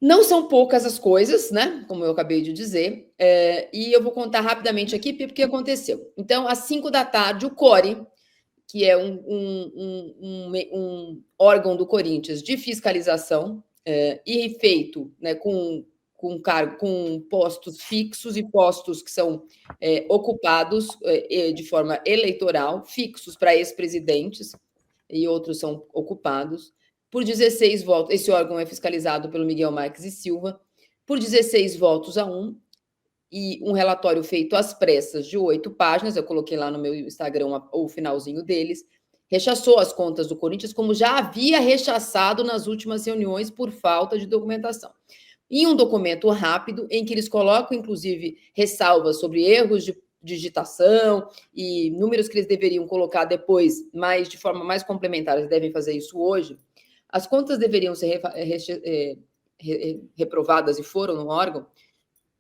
Não são poucas as coisas, né? Como eu acabei de dizer, e eu vou contar rapidamente aqui porque aconteceu. Então, às 5 da tarde, o CORE, que é um órgão do Corinthians de fiscalização, e feito, né, com postos fixos e postos que são ocupados de forma eleitoral, fixos para ex-presidentes, e outros são ocupados, por 16 votos. Esse órgão é fiscalizado pelo Miguel Marques e Silva, por 16 votos a 1, e um relatório feito às pressas de 8 páginas, eu coloquei lá no meu Instagram o finalzinho deles, rechaçou as contas do Corinthians, como já havia rechaçado nas últimas reuniões por falta de documentação. Em um documento rápido, em que eles colocam, inclusive, ressalvas sobre erros de digitação e números que eles deveriam colocar depois, mas de forma mais complementar, eles devem fazer isso hoje, as contas deveriam ser reprovadas e foram no órgão,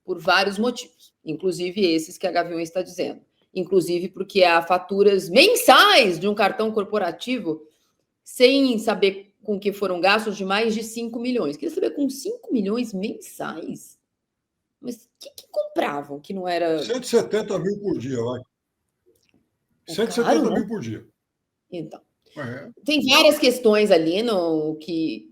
por vários motivos, inclusive esses que a Gaviões está dizendo. Inclusive porque há faturas mensais de um cartão corporativo sem saber com que foram gastos de mais de 5 milhões. Queria saber, com 5 milhões mensais? Mas o que compravam que não era... 170 mil por dia, vai. 170 caro, né? mil por dia. Então, tem várias questões ali no que...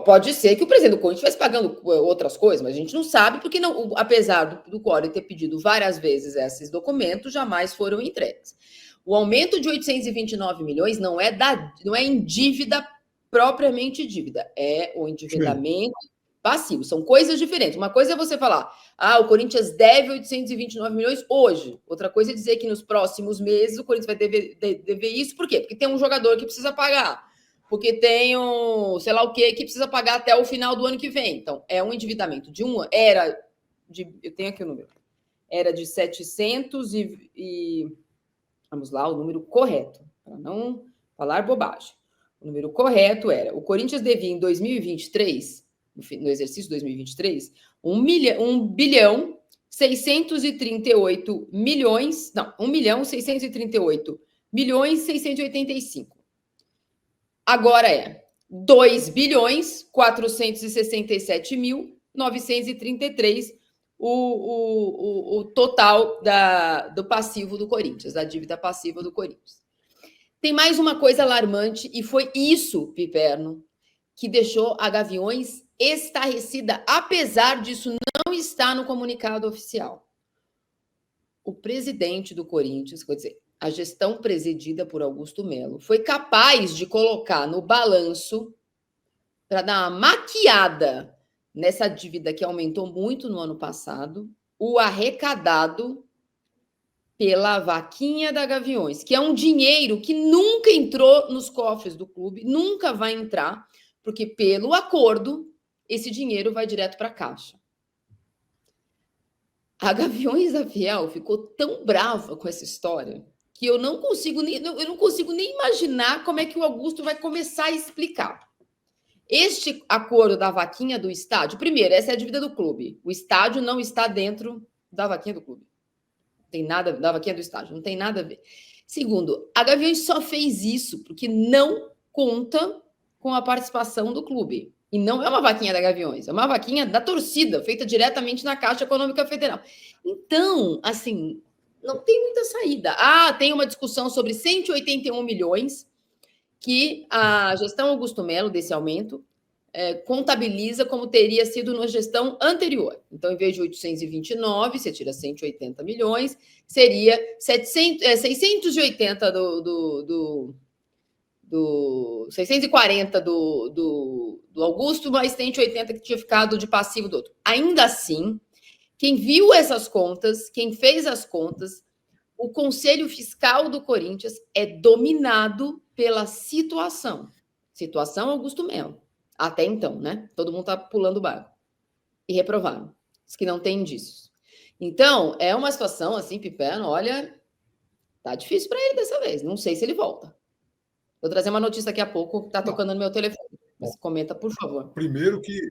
Pode ser que o presidente do Corinthians estivesse pagando outras coisas, mas a gente não sabe, porque não, apesar do CORE ter pedido várias vezes esses documentos, jamais foram entregues. O aumento de 829 milhões não é em dívida propriamente dívida, é o endividamento passivo. São coisas diferentes. Uma coisa é você falar, o Corinthians deve 829 milhões hoje. Outra coisa é dizer que nos próximos meses o Corinthians vai dever isso. Por quê? Porque tem um jogador que precisa pagar. Porque tem um, sei lá o que precisa pagar até o final do ano que vem. Então, é um endividamento de um ano. Eu tenho aqui o número. Era de 700 vamos lá, o número correto, para não falar bobagem. O número correto era, o Corinthians devia em 2023, no exercício 2023, 1 bilhão 638 milhões, não, 1 milhão 638 milhões 685. Agora é 2 bilhões 467 mil 933 o total do passivo do Corinthians, da dívida passiva do Corinthians. Tem mais uma coisa alarmante, e foi isso, Piperno, que deixou a Gaviões estarrecida, apesar disso não estar no comunicado oficial. O presidente do Corinthians, quer dizer, a gestão presidida por Augusto Melo, foi capaz de colocar no balanço, para dar uma maquiada nessa dívida que aumentou muito no ano passado, o arrecadado pela vaquinha da Gaviões, que é um dinheiro que nunca entrou nos cofres do clube, nunca vai entrar, porque pelo acordo, esse dinheiro vai direto para a Caixa. A Gaviões da Fiel ficou tão brava com essa história que eu não consigo nem imaginar como é que o Augusto vai começar a explicar. Este acordo da vaquinha do estádio, primeiro, essa é a dívida do clube. O estádio não está dentro da vaquinha do clube. Não tem nada da vaquinha do estádio, não tem nada a ver. Segundo, a Gaviões só fez isso porque não conta com a participação do clube. E não é uma vaquinha da Gaviões, é uma vaquinha da torcida, feita diretamente na Caixa Econômica Federal. Então, assim, não tem muita saída. Tem uma discussão sobre 181 milhões que a gestão Augusto Melo, desse aumento, contabiliza como teria sido na gestão anterior. Então, em vez de 829, você tira 180 milhões, seria 680 640 do Augusto, mais 180 que tinha ficado de passivo do outro. Ainda assim, quem viu essas contas, quem fez as contas, o Conselho Fiscal do Corinthians é dominado pela situação Augusto Melo. Até então, né? Todo mundo tá pulando o barco. E reprovaram. Os que não têm indícios. Então, é uma situação assim, Piperno, olha, tá difícil para ele dessa vez. Não sei se ele volta. Vou trazer uma notícia daqui a pouco que tá tocando no meu telefone. Mas comenta, por favor. Primeiro que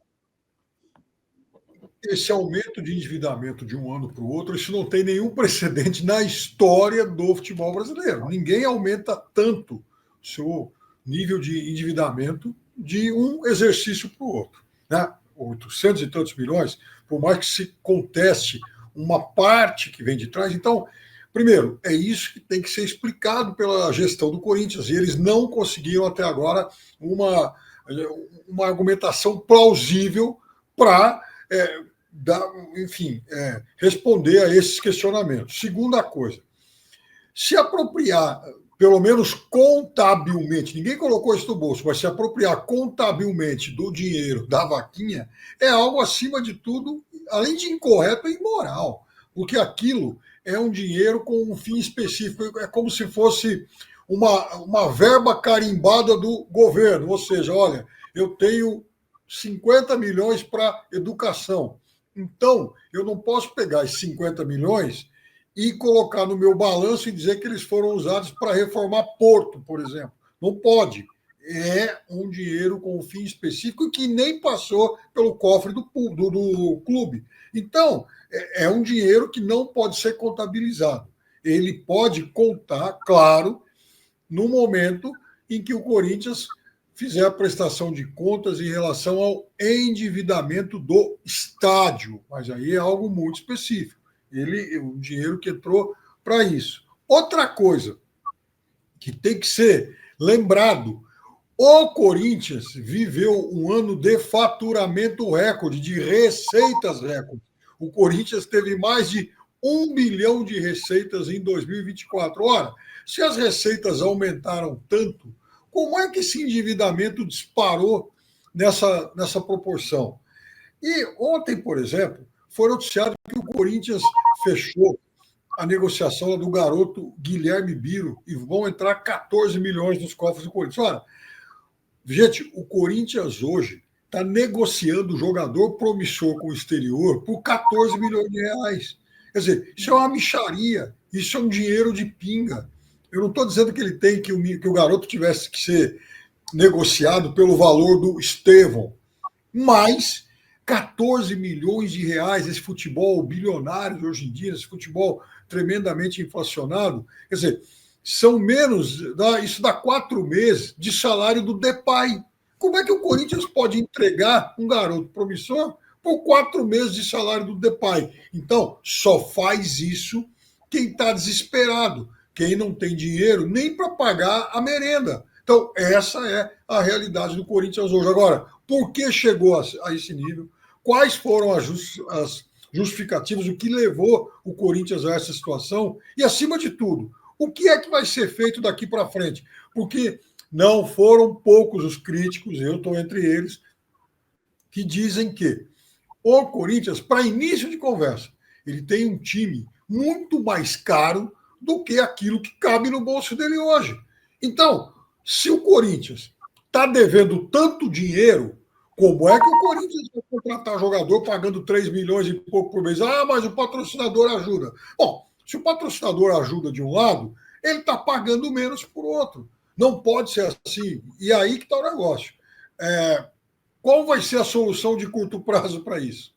esse aumento de endividamento de um ano para o outro, isso não tem nenhum precedente na história do futebol brasileiro. Ninguém aumenta tanto o seu nível de endividamento de um exercício para o outro. Né? 800 e tantos milhões, por mais que se conteste uma parte que vem de trás. Então, primeiro, é isso que tem que ser explicado pela gestão do Corinthians, e eles não conseguiram até agora uma argumentação plausível para, responder a esses questionamentos. Segunda coisa, se apropriar, pelo menos contabilmente, ninguém colocou isso no bolso, mas se apropriar contabilmente do dinheiro da vaquinha é algo, acima de tudo, além de incorreto, é imoral, porque aquilo é um dinheiro com um fim específico, é como se fosse uma verba carimbada do governo, ou seja, olha, eu tenho 50 milhões para educação, então eu não posso pegar esses 50 milhões e colocar no meu balanço e dizer que eles foram usados para reformar Porto, por exemplo. Não pode. É um dinheiro com um fim específico que nem passou pelo cofre do clube. Então, é um dinheiro que não pode ser contabilizado. Ele pode contar, claro, no momento em que o Corinthians fizer a prestação de contas em relação ao endividamento do estádio. Mas aí é algo muito específico. O dinheiro que entrou para isso. Outra coisa que tem que ser lembrado, o Corinthians viveu um ano de faturamento recorde, de receitas recorde. O Corinthians teve mais de 1 bilhão de receitas em 2024. Ora, se as receitas aumentaram tanto, como é que esse endividamento disparou nessa proporção? E ontem, por exemplo, foi noticiado que o Corinthians fechou a negociação do garoto Guilherme Biro e vão entrar 14 milhões nos cofres do Corinthians. Olha, gente, o Corinthians hoje está negociando jogador promissor com o exterior por 14 milhões de reais. Quer dizer, isso é uma mixaria, isso é um dinheiro de pinga. Eu não estou dizendo que ele tem que o garoto tivesse que ser negociado pelo valor do Estevão, mas 14 milhões de reais, esse futebol bilionário de hoje em dia, esse futebol tremendamente inflacionado, quer dizer, são menos, isso dá 4 meses de salário do Depay. Como é que o Corinthians pode entregar um garoto promissor por 4 meses de salário do Depay? Então, só faz isso quem está desesperado, quem não tem dinheiro nem para pagar a merenda. Então, essa é a realidade do Corinthians hoje. Agora, por que chegou a esse nível? Quais foram as justificativas, o que levou o Corinthians a essa situação? E, acima de tudo, o que é que vai ser feito daqui para frente? Porque não foram poucos os críticos, eu estou entre eles, que dizem que o Corinthians, para início de conversa, ele tem um time muito mais caro do que aquilo que cabe no bolso dele hoje. Então, se o Corinthians está devendo tanto dinheiro, como é que o Corinthians vai contratar jogador pagando 3 milhões e pouco por mês? Ah, mas o patrocinador ajuda. Bom, se o patrocinador ajuda de um lado, ele está pagando menos por outro. Não pode ser assim. E aí que está o negócio. Qual vai ser a solução de curto prazo para isso?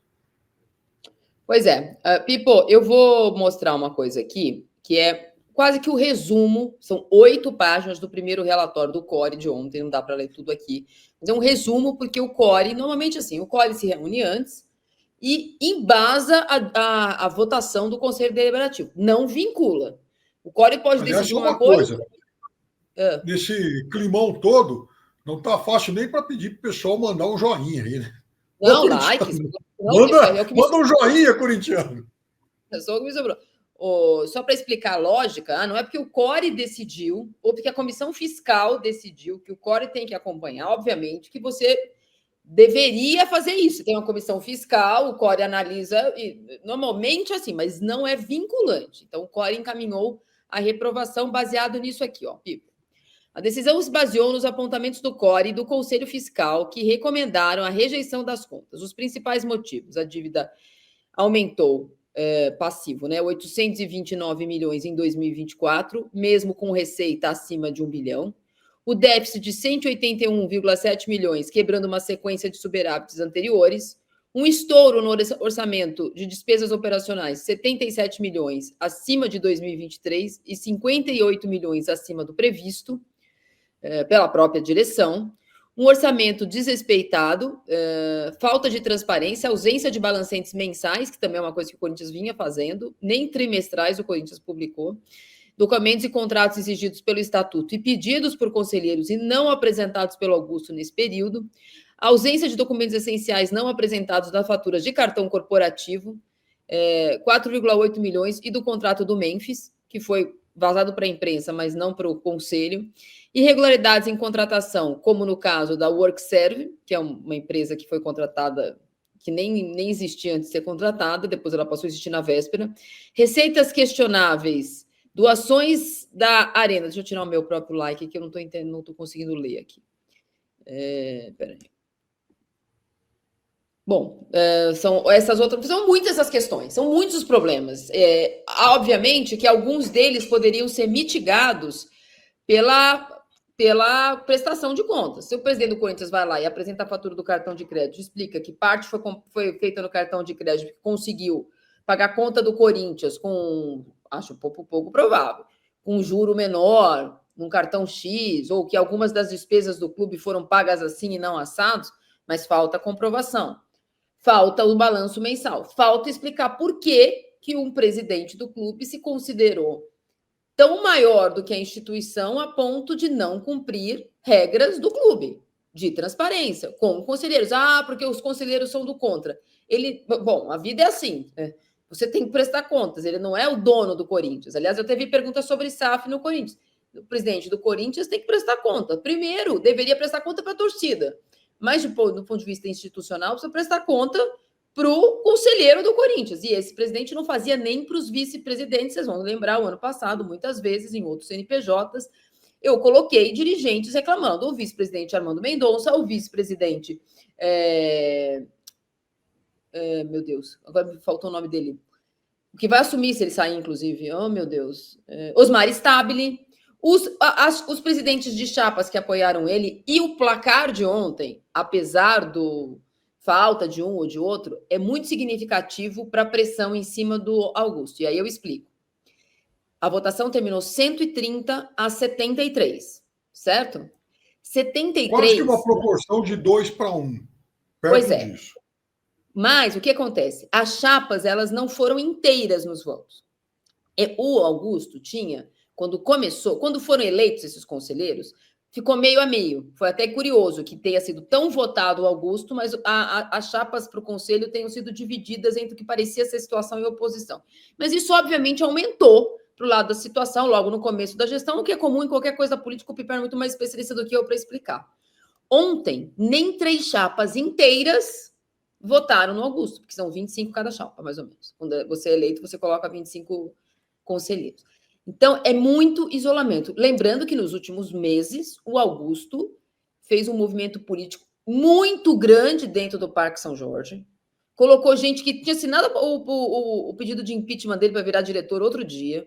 Pois é. Pipo, eu vou mostrar uma coisa aqui, que é quase que o resumo, são 8 páginas do primeiro relatório do CORE de ontem, não dá para ler tudo aqui, mas é um resumo, porque o CORE, normalmente assim, o CORE se reúne antes e embasa a votação do Conselho Deliberativo, não vincula. O CORE pode decidir uma coisa. Nesse climão todo, não está fácil nem para pedir para o pessoal mandar um joinha aí, né? Não, likes. Manda um joinha, corintiano. Só o que me sobrou. Só para explicar a lógica, não é porque o CORE decidiu, ou porque a Comissão Fiscal decidiu que o CORE tem que acompanhar, obviamente, que você deveria fazer isso. Tem uma comissão fiscal, o CORE analisa, normalmente assim, mas não é vinculante. Então, o CORE encaminhou a reprovação baseado nisso aqui, ó, Pipo. A decisão se baseou nos apontamentos do CORE e do Conselho Fiscal, que recomendaram a rejeição das contas. Os principais motivos: a dívida aumentou, passivo, né? 829 milhões em 2024, mesmo com receita acima de 1 bilhão. O déficit de 181,7 milhões, quebrando uma sequência de superávites anteriores. Um estouro no orçamento de despesas operacionais, 77 milhões acima de 2023 e 58 milhões acima do previsto pela própria direção. Um orçamento desrespeitado, falta de transparência, ausência de balancetes mensais, que também é uma coisa que o Corinthians vinha fazendo, nem trimestrais o Corinthians publicou, documentos e contratos exigidos pelo Estatuto e pedidos por conselheiros e não apresentados pelo Augusto nesse período, ausência de documentos essenciais não apresentados das faturas de cartão corporativo, 4,8 milhões, e do contrato do Memphis, que foi vazado para a imprensa, mas não para o conselho, irregularidades em contratação, como no caso da WorkServe, que é uma empresa que foi contratada, que nem existia antes de ser contratada, depois ela passou a existir na véspera, receitas questionáveis, doações da Arena. Deixa eu tirar o meu próprio like, que eu não estou entendendo, não estou conseguindo ler aqui. Peraí. Bom, são essas outras, são muitas essas questões, são muitos os problemas. Obviamente que alguns deles poderiam ser mitigados pela prestação de contas. Se o presidente do Corinthians vai lá e apresenta a fatura do cartão de crédito, explica que parte foi feita no cartão de crédito, que conseguiu pagar a conta do Corinthians com, acho pouco provável, com um juro menor, num cartão X, ou que algumas das despesas do clube foram pagas assim e não assados, mas falta a comprovação. Falta o balanço mensal. Falta explicar por que um presidente do clube se considerou tão maior do que a instituição a ponto de não cumprir regras do clube de transparência com conselheiros. Porque os conselheiros são do contra. Bom, a vida é assim, né? Você tem que prestar contas. Ele não é o dono do Corinthians. Aliás, eu teve pergunta sobre SAF no Corinthians. O presidente do Corinthians tem que prestar conta. Primeiro, deveria prestar conta para a torcida. Mas, do ponto de vista institucional, precisa prestar conta para o conselheiro do Corinthians. E esse presidente não fazia nem para os vice-presidentes. Vocês vão lembrar, o ano passado, muitas vezes, em outros CNPJs, eu coloquei dirigentes reclamando. O vice-presidente Armando Mendonça, o vice-presidente... meu Deus, agora me faltou o nome dele. O que vai assumir se ele sair, inclusive. Oh, meu Deus. Osmar Stabile. Os presidentes de chapas que apoiaram ele e o placar de ontem, apesar do falta de um ou de outro, é muito significativo para a pressão em cima do Augusto. E aí eu explico. A votação terminou 130 a 73, certo? 73... Quase que uma proporção de 2-1. Pois é. Disso. Mas o que acontece? As chapas, elas não foram inteiras nos votos. O Augusto tinha... Quando foram eleitos esses conselheiros, ficou meio a meio. Foi até curioso que tenha sido tão votado o Augusto, mas as chapas para o conselho tenham sido divididas entre o que parecia ser situação e oposição. Mas isso, obviamente, aumentou para o lado da situação, logo no começo da gestão, o que é comum em qualquer coisa política. O Piper é muito mais especialista do que eu para explicar. Ontem, nem 3 chapas inteiras votaram no Augusto, porque são 25 cada chapa, mais ou menos. Quando você é eleito, você coloca 25 conselheiros. Então, é muito isolamento. Lembrando que nos últimos meses, o Augusto fez um movimento político muito grande dentro do Parque São Jorge, colocou gente que tinha assinado o pedido de impeachment dele para virar diretor outro dia,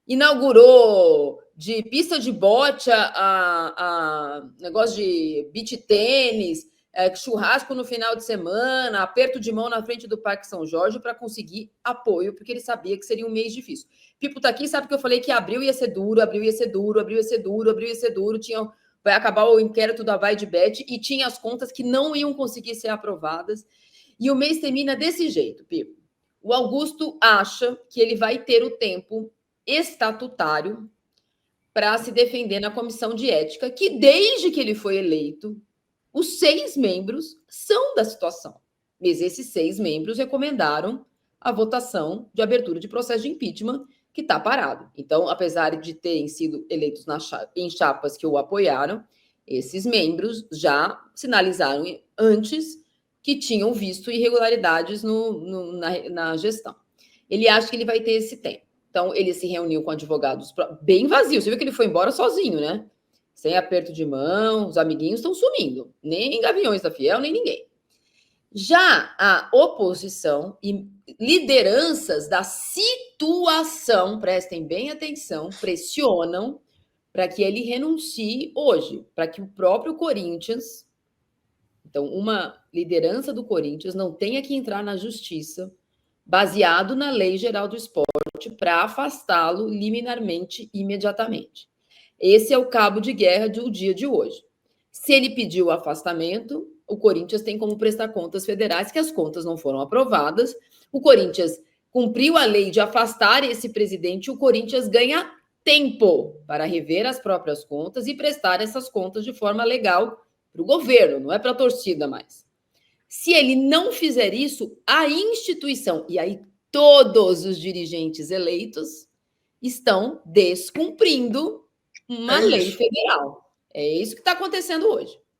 inaugurou de pista de bote a negócio de beach tênis, churrasco no final de semana, aperto de mão na frente do Parque São Jorge para conseguir apoio, porque ele sabia que seria um mês difícil. Pipo tá aqui, sabe que eu falei que abril ia ser duro, vai acabar o inquérito da Vai de Bet e tinha as contas que não iam conseguir ser aprovadas. E o mês termina desse jeito, Pipo. O Augusto acha que ele vai ter o tempo estatutário para se defender na comissão de ética, que desde que ele foi eleito, os 6 membros são da situação. Mas esses 6 membros recomendaram a votação de abertura de processo de impeachment, que está parado. Então, apesar de terem sido eleitos em chapas que o apoiaram, esses membros já sinalizaram antes que tinham visto irregularidades na gestão. Ele acha que ele vai ter esse tempo. Então, ele se reuniu com advogados bem vazio. Você viu que ele foi embora sozinho, né? Sem aperto de mão, os amiguinhos estão sumindo. Nem Gaviões da Fiel, nem ninguém. Já a oposição e lideranças da situação, prestem bem atenção, pressionam para que ele renuncie hoje, para que o próprio Corinthians, então uma liderança do Corinthians, não tenha que entrar na justiça baseado na Lei Geral do Esporte para afastá-lo liminarmente, imediatamente. Esse é o cabo de guerra do dia de hoje. Se ele pediu o afastamento, o Corinthians tem como prestar contas federais, que as contas não foram aprovadas. O Corinthians cumpriu a lei de afastar esse presidente, o Corinthians ganha tempo para rever as próprias contas e prestar essas contas de forma legal para o governo, não é para a torcida mais. Se ele não fizer isso, a instituição, e aí todos os dirigentes eleitos, estão descumprindo uma lei federal. É isso que está acontecendo hoje.